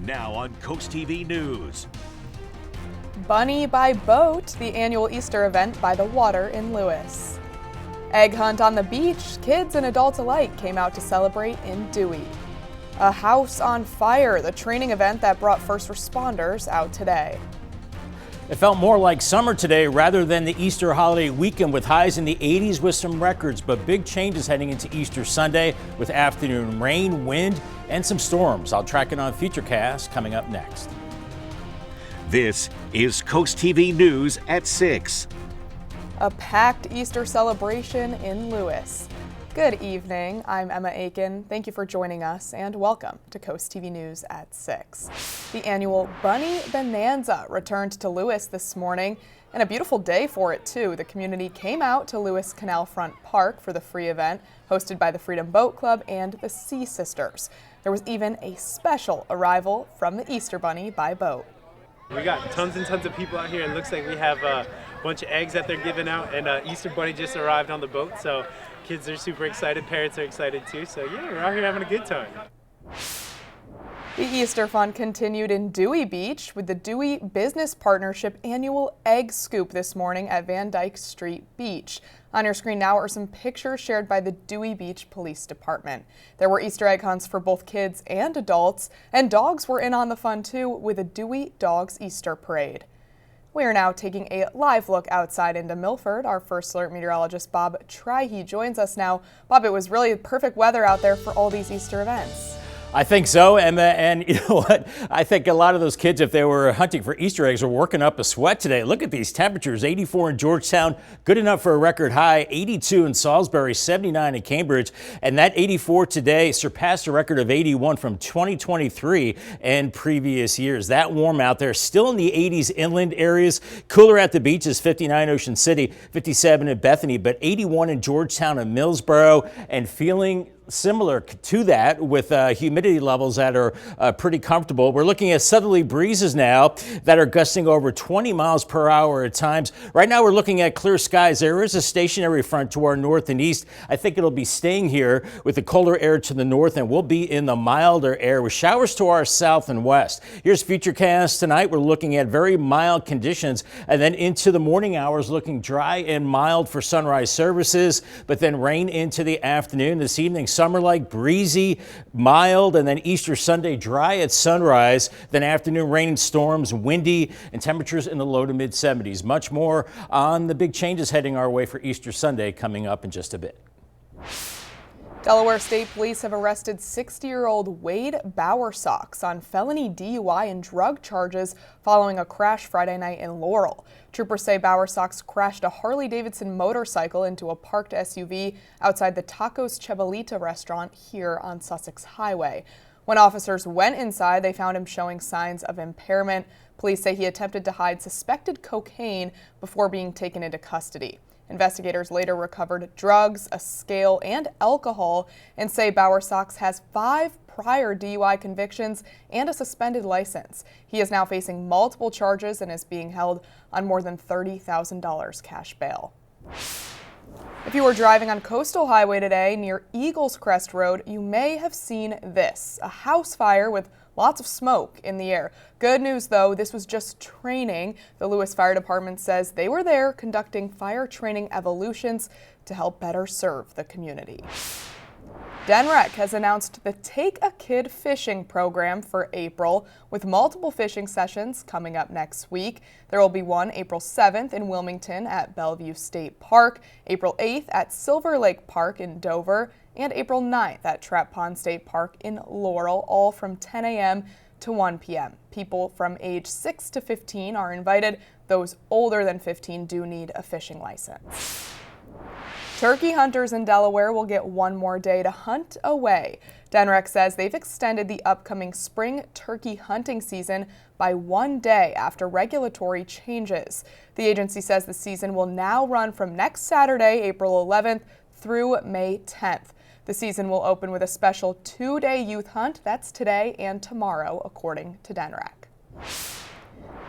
Now on CoastTV News. Bunny by Boat, the annual Easter event by the water in Lewes. Egg hunt on the beach, kids and adults alike came out to celebrate in Dewey. A house on fire, the training event that brought first responders out today. It felt more like summer today rather than the Easter holiday weekend, with highs in the 80s with some records, but big changes heading into Easter Sunday with afternoon rain, wind, and some storms. I'll track it on FutureCast coming up next. This is CoastTV News at 6. A packed Easter celebration in Lewes. Good evening, I'm Emma Aiken. Thank you for joining us and welcome to CoastTV News at 6. The annual Bunny Bonanza returned to Lewes this morning, and a beautiful day for it too. The community came out to Lewes Canal Front Park for the free event hosted by the Freedom Boat Club and the Sea Sisters. There was even a special arrival from the Easter Bunny by boat. We got tons and tons of people out here. It looks like we have a bunch of eggs that they're giving out, and Easter Bunny just arrived on the boat, so kids are super excited, parents are excited too, so yeah, we're out here having a good time. The Easter fun continued in Dewey Beach with the Dewey Business Partnership annual egg scoop this morning at Van Dyke Street Beach. On your screen now are some pictures shared by the Dewey Beach Police Department. There were Easter egg hunts for both kids and adults, and dogs were in on the fun too with a Dewey Dogs Easter Parade. We are now taking a live look outside into Milford. Our First Alert meteorologist Bob Trihey joins us now. Bob, it was really perfect weather out there for all these Easter events. I think so, Emma, and you know what? I think a lot of those kids, if they were hunting for Easter eggs, were working up a sweat today. Look at these temperatures, 84 in Georgetown, good enough for a record high, 82 in Salisbury, 79 in Cambridge, and that 84 today surpassed a record of 81 from 2023 and previous years. That warm out there, still in the 80s inland areas, cooler at the beaches, 59 Ocean City, 57 in Bethany, but 81 in Georgetown and Millsboro, and feeling similar to that with humidity levels that are pretty comfortable. We're looking at southerly breezes now that are gusting over 20 miles per hour at times. Right now we're looking at clear skies. There is a stationary front to our north and east. I think it'll be staying here with the colder air to the north, and we'll be in the milder air with showers to our south and west. Here's Futurecast tonight. We're looking at very mild conditions, and then into the morning hours looking dry and mild for sunrise services, but then rain into the afternoon. This evening, summer-like, breezy, mild, and then Easter Sunday dry at sunrise, then afternoon rain and storms, windy, and temperatures in the low to mid 70s. Much more on the big changes heading our way for Easter Sunday coming up in just a bit. Delaware State Police have arrested 60-year-old Wade Bowersox on felony DUI and drug charges following a crash Friday night in Laurel. Troopers say Bowersox crashed a Harley-Davidson motorcycle into a parked SUV outside the Tacos Chevalita restaurant here on Sussex Highway. When officers went inside, they found him showing signs of impairment. Police say he attempted to hide suspected cocaine before being taken into custody. Investigators later recovered drugs, a scale, and alcohol, and say Bowersox has 5 prior DUI convictions and a suspended license. He is now facing multiple charges and is being held on more than $30,000 cash bail. If you were driving on Coastal Highway today near Eagles Crest Road, you may have seen this, a house fire with lots of smoke in the air. Good news, though, this was just training. The Lewes Fire Department says they were there conducting fire training evolutions to help better serve the community. DenRec has announced the Take a Kid fishing program for April, with multiple fishing sessions coming up next week. There will be one April 7th in Wilmington at Bellevue State Park, April 8th at Silver Lake Park in Dover, and April 9th at Trap Pond State Park in Laurel, all from 10 a.m. to 1 p.m. People from age 6 to 15 are invited. Those older than 15 do need a fishing license. Turkey hunters in Delaware will get one more day to hunt away. DenRec says they've extended the upcoming spring turkey hunting season by 1 day after regulatory changes. The agency says the season will now run from next Saturday, April 11th, through May 10th. The season will open with a special 2-day youth hunt. That's today and tomorrow, according to DenRec.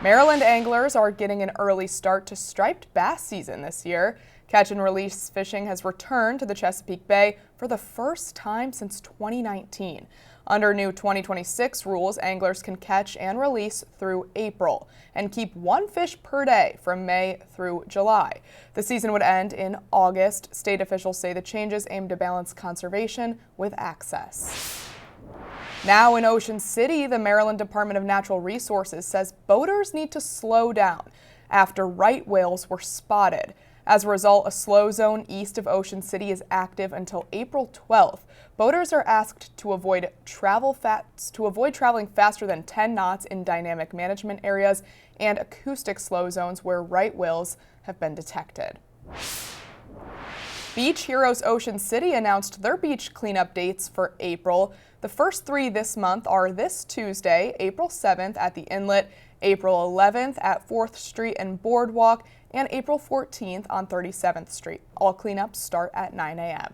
Maryland anglers are getting an early start to striped bass season this year. Catch and release fishing has returned to the Chesapeake Bay for the first time since 2019. Under new 2026 rules, anglers can catch and release through April and keep one fish per day from May through July. The season would end in August. State officials say the changes aim to balance conservation with access. Now in Ocean City, the Maryland Department of Natural Resources says boaters need to slow down after right whales were spotted. As a result, a slow zone east of Ocean City is active until April 12th. Boaters are asked to avoid traveling faster than 10 knots in dynamic management areas and acoustic slow zones where right whales have been detected. Beach Heroes Ocean City announced their beach cleanup dates for April. The first 3 this month are this Tuesday, April 7th at the Inlet, April 11th at 4th Street and Boardwalk, and April 14th on 37th Street. All cleanups start at 9 a.m.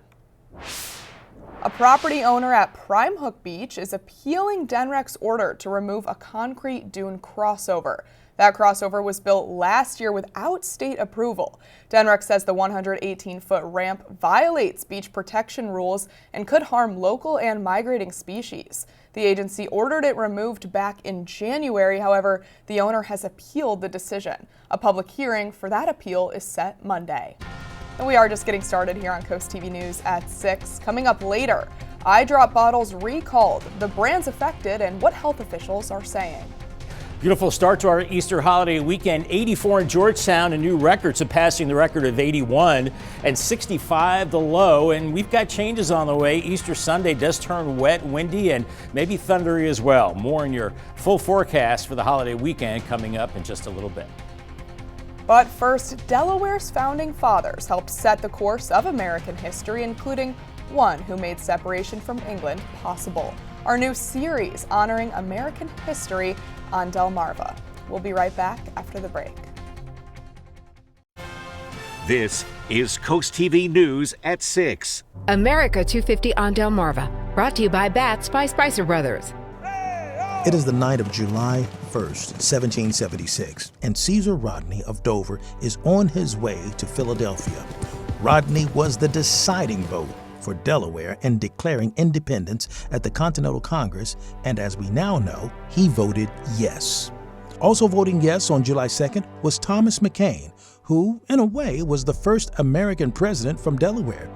A property owner at Prime Hook Beach is appealing DNREC's order to remove a concrete dune crossover. That crossover was built last year without state approval. DNREC says the 118-foot ramp violates beach protection rules and could harm local and migrating species. The agency ordered it removed back in January. However, the owner has appealed the decision. A public hearing for that appeal is set Monday. And we are just getting started here on Coast TV News at 6. Coming up later, eye drop bottles recalled, the brands affected, and what health officials are saying. Beautiful start to our Easter holiday weekend. 84 in Georgetown, a new record surpassing the record of 81, and 65 the low. And we've got changes on the way. Easter Sunday does turn wet, windy, and maybe thundery as well. More in your full forecast for the holiday weekend coming up in just a little bit. But first, Delaware's founding fathers helped set the course of American history, including one who made separation from England possible. Our new series honoring American history on Delmarva. We'll be right back after the break. This is Coast TV News at 6. America 250 on Delmarva, brought to you by Bats by Spicer Brothers. It is the night of July 1st, 1776, and Caesar Rodney of Dover is on his way to Philadelphia. Rodney was the deciding vote for Delaware in declaring independence at the Continental Congress, and as we now know, he voted yes. Also voting yes on July 2nd was Thomas McCain, who, in a way, was the first American president from Delaware.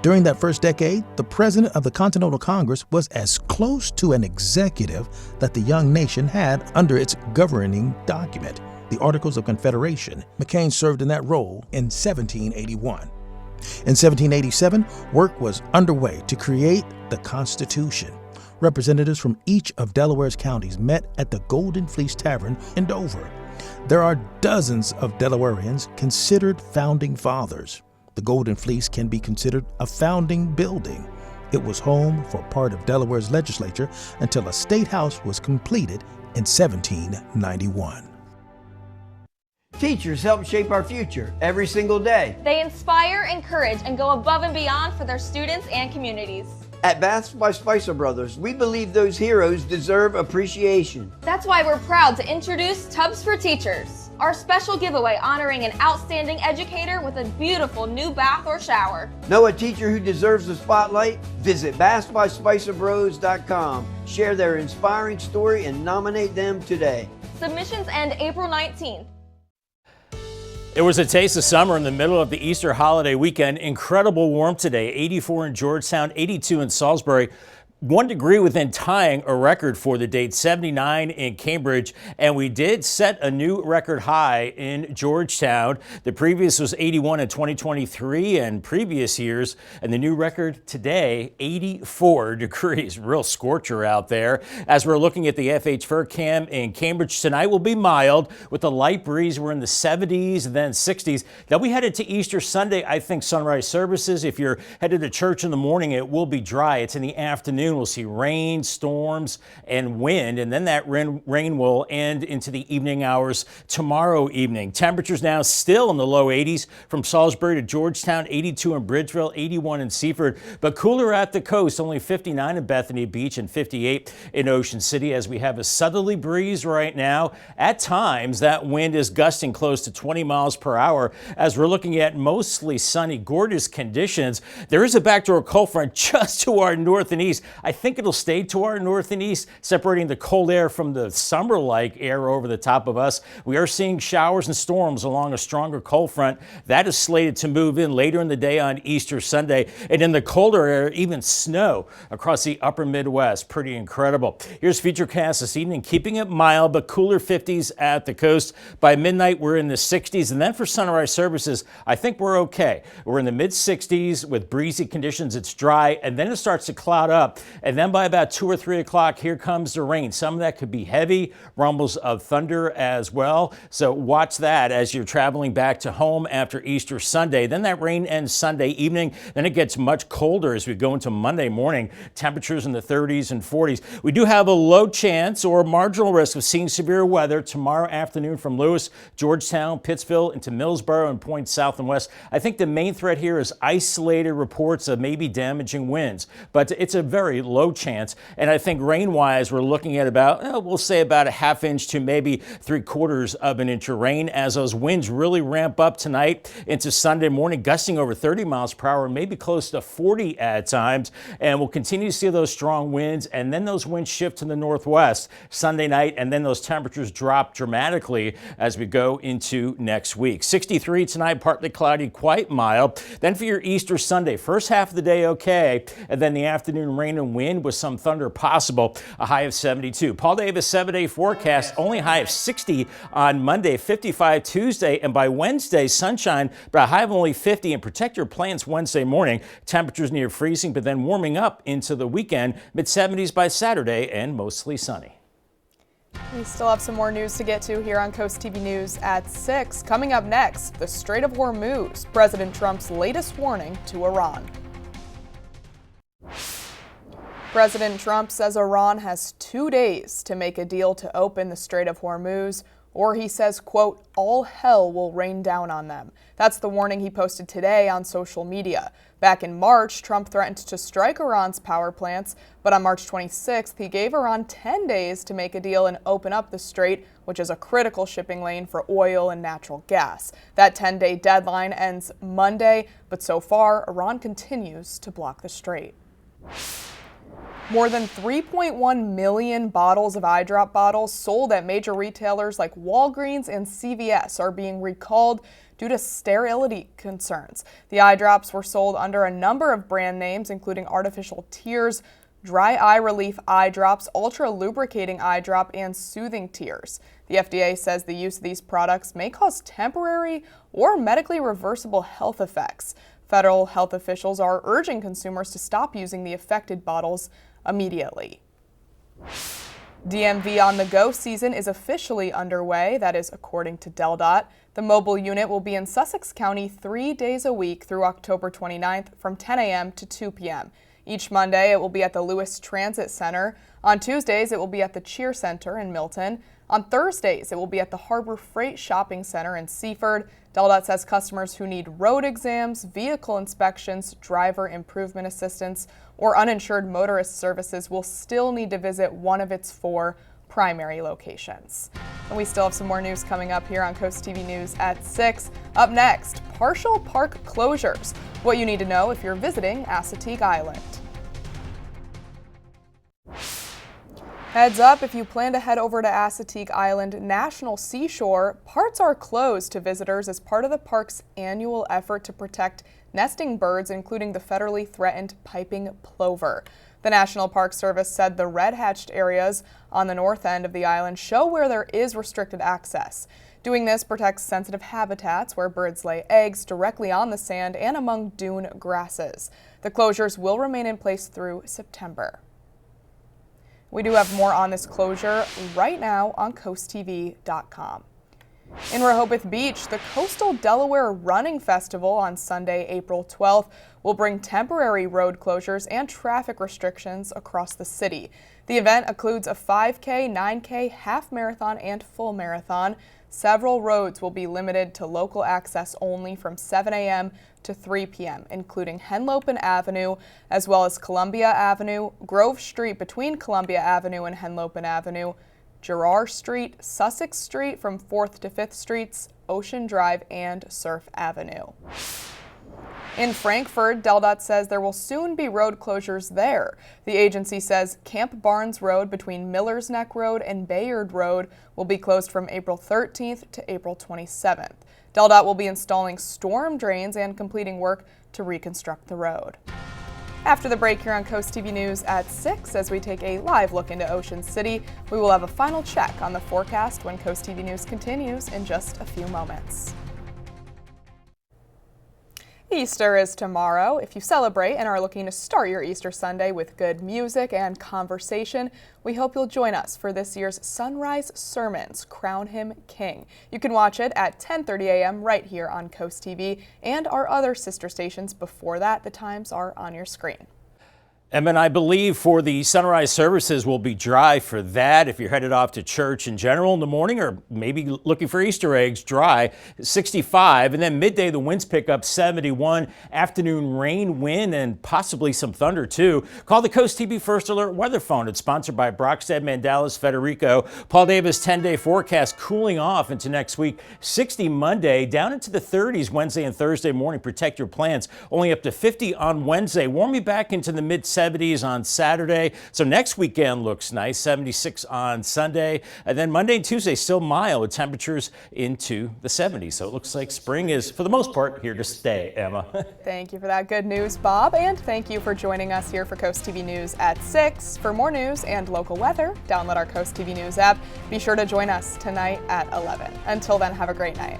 During that first decade, the president of the Continental Congress was as close to an executive that the young nation had under its governing document, the Articles of Confederation. McCain served in that role in 1781. In 1787, work was underway to create the Constitution. Representatives from each of Delaware's counties met at the Golden Fleece Tavern in Dover. There are dozens of Delawareans considered founding fathers. The Golden Fleece can be considered a founding building. It was home for part of Delaware's legislature until a state house was completed in 1791. Teachers help shape our future every single day. They inspire, encourage, and go above and beyond for their students and communities. At Baths by Spicer Brothers, we believe those heroes deserve appreciation. That's why we're proud to introduce Tubs for Teachers, our special giveaway honoring an outstanding educator with a beautiful new bath or shower. Know a teacher who deserves the spotlight? Visit bathsbyspicerbros.com. Share their inspiring story and nominate them today. Submissions end April 19th. It was a taste of summer in the middle of the Easter holiday weekend. Incredible warmth today, 84 in Georgetown, 82 in Salisbury. 1 degree within tying a record for the date, 79 in Cambridge, and we did set a new record high in Georgetown. The previous was 81 in 2023 and previous years, and the new record today, 84 degrees. Real scorcher out there. As we're looking at the FH Fur Cam in Cambridge, tonight will be mild with a light breeze. We're in the 70s and then 60s. Then we headed to Easter Sunday, I think sunrise services. If you're headed to church in the morning, it will be dry. It's in the afternoon. We'll see rain, storms, and wind, and then that rain will end into the evening hours tomorrow evening. Temperatures now still in the low 80s from Salisbury to Georgetown, 82 in Bridgeville, 81 in Seaford, but cooler at the coast, only 59 in Bethany Beach and 58 in Ocean City as we have a southerly breeze right now. At times, that wind is gusting close to 20 miles per hour as we're looking at mostly sunny, gorgeous conditions. There is a backdoor cold front just to our north and east. I think it'll stay to our north and east, separating the cold air from the summer-like air over the top of us. We are seeing showers and storms along a stronger cold front. That is slated to move in later in the day on Easter Sunday. And in the colder air, even snow across the upper Midwest. Pretty incredible. Here's Futurecast this evening, keeping it mild but cooler 50s at the coast. By midnight, we're in the 60s. And then for sunrise services, I think we're okay. We're in the mid-60s with breezy conditions. It's dry, and then it starts to cloud up. And then by about 2 or 3 o'clock, here comes the rain. Some of that could be heavy, rumbles of thunder as well. So watch that as you're traveling back to home after Easter Sunday. Then that rain ends Sunday evening. Then it gets much colder as we go into Monday morning. Temperatures in the 30s and 40s. We do have a low chance or marginal risk of seeing severe weather tomorrow afternoon from Lewes, Georgetown, Pittsville into Millsboro and points south and west. I think the main threat here is isolated reports of maybe damaging winds, but it's a very low chance. And I think rain-wise, we're looking at about, we'll say about a half inch to maybe 3/4 of an inch of rain as those winds really ramp up tonight into Sunday morning, gusting over 30 miles per hour, maybe close to 40 at times. And we'll continue to see those strong winds, and then those winds shift to the northwest Sunday night, and then those temperatures drop dramatically as we go into next week. 63 tonight, partly cloudy, quite mild. Then for your Easter Sunday, first half of the day okay, and then the afternoon rain and wind with some thunder possible, a high of 72. Paul Davis 7-day forecast, only high of 60 on Monday, 55 Tuesday, and by Wednesday, sunshine, but a high of only 50. And protect your plants Wednesday morning. Temperatures near freezing, but then warming up into the weekend, mid-70s by Saturday and mostly sunny. We still have some more news to get to here on Coast TV News at 6. Coming up next, the Strait of Hormuz, President Trump's latest warning to Iran. President Trump says Iran has 2 days to make a deal to open the Strait of Hormuz, or he says, quote, all hell will rain down on them. That's the warning he posted today on social media. Back in March, Trump threatened to strike Iran's power plants, but on March 26th, he gave Iran 10 days to make a deal and open up the strait, which is a critical shipping lane for oil and natural gas. That 10-day deadline ends Monday, but so far, Iran continues to block the strait. More than 3.1 million bottles of eye drop bottles sold at major retailers like Walgreens and CVS are being recalled due to sterility concerns. The eye drops were sold under a number of brand names, including artificial tears, dry eye relief eye drops, ultra lubricating eye drop, and soothing tears. The FDA says the use of these products may cause temporary or medically reversible health effects. Federal health officials are urging consumers to stop using the affected bottles immediately. DMV on the go season is officially underway. That is according to DelDOT. The mobile unit will be in Sussex County 3 days a week through October 29th from 10 a.m. to 2 p.m. Each Monday, it will be at the Lewes Transit Center. On Tuesdays, it will be at the Cheer Center in Milton. On Thursdays, it will be at the Harbor Freight Shopping Center in Seaford. DelDOT says customers who need road exams, vehicle inspections, driver improvement assistance, or uninsured motorist services will still need to visit one of its 4 primary locations. And we still have some more news coming up here on Coast TV News at 6. Up next, partial park closures. What you need to know if you're visiting Assateague Island. Heads up, if you plan to head over to Assateague Island National Seashore, parts are closed to visitors as part of the park's annual effort to protect nesting birds, including the federally threatened piping plover. The National Park Service said the red-hatched areas on the north end of the island show where there is restricted access. Doing this protects sensitive habitats where birds lay eggs directly on the sand and among dune grasses. The closures will remain in place through September. We do have more on this closure right now on CoastTV.com. In Rehoboth Beach, the Coastal Delaware Running Festival on Sunday, April 12th, will bring temporary road closures and traffic restrictions across the city. The event includes a 5K, 9K, half marathon, and full marathon. Several roads will be limited to local access only from 7 a.m. to 3 p.m., including Henlopen Avenue, as well as Columbia Avenue, Grove Street between Columbia Avenue and Henlopen Avenue, Girard Street, Sussex Street from 4th to 5th Streets, Ocean Drive, and Surf Avenue. In Frankfort, DelDOT says there will soon be road closures there. The agency says Camp Barnes Road between Miller's Neck Road and Bayard Road will be closed from April 13th to April 27th. DelDOT will be installing storm drains and completing work to reconstruct the road. After the break here on Coast TV News at 6, as we take a live look into Ocean City, we will have a final check on the forecast when Coast TV News continues in just a few moments. Easter is tomorrow. If you celebrate and are looking to start your Easter Sunday with good music and conversation, we hope you'll join us for this year's Sunrise Sermons, Crown Him King. You can watch it at 10:30 a.m. right here on Coast TV and our other sister stations before that. The times are on your screen. And I believe for the sunrise services will be dry for that. If you're headed off to church in general in the morning or maybe looking for Easter eggs, dry, 65. And then midday, the winds pick up 71. Afternoon rain, wind, and possibly some thunder too. Call the Coast TV First Alert weather phone. It's sponsored by Brockstead, Mandalis, Federico. Paul Davis 10-day forecast cooling off into next week. 60 Monday, down into the 30s Wednesday and Thursday morning. Protect your plants. Only up to 50 on Wednesday. Warming back into the mid-70s on Saturday. So next weekend looks nice, 76 on Sunday. And then Monday and Tuesday still mild with temperatures into the 70s. So it looks like spring is, for the most part, here to stay, Emma. Thank you for that good news, Bob. And thank you for joining us here for Coast TV News at 6. For more news and local weather, download our Coast TV News app. Be sure to join us tonight at 11. Until then, have a great night.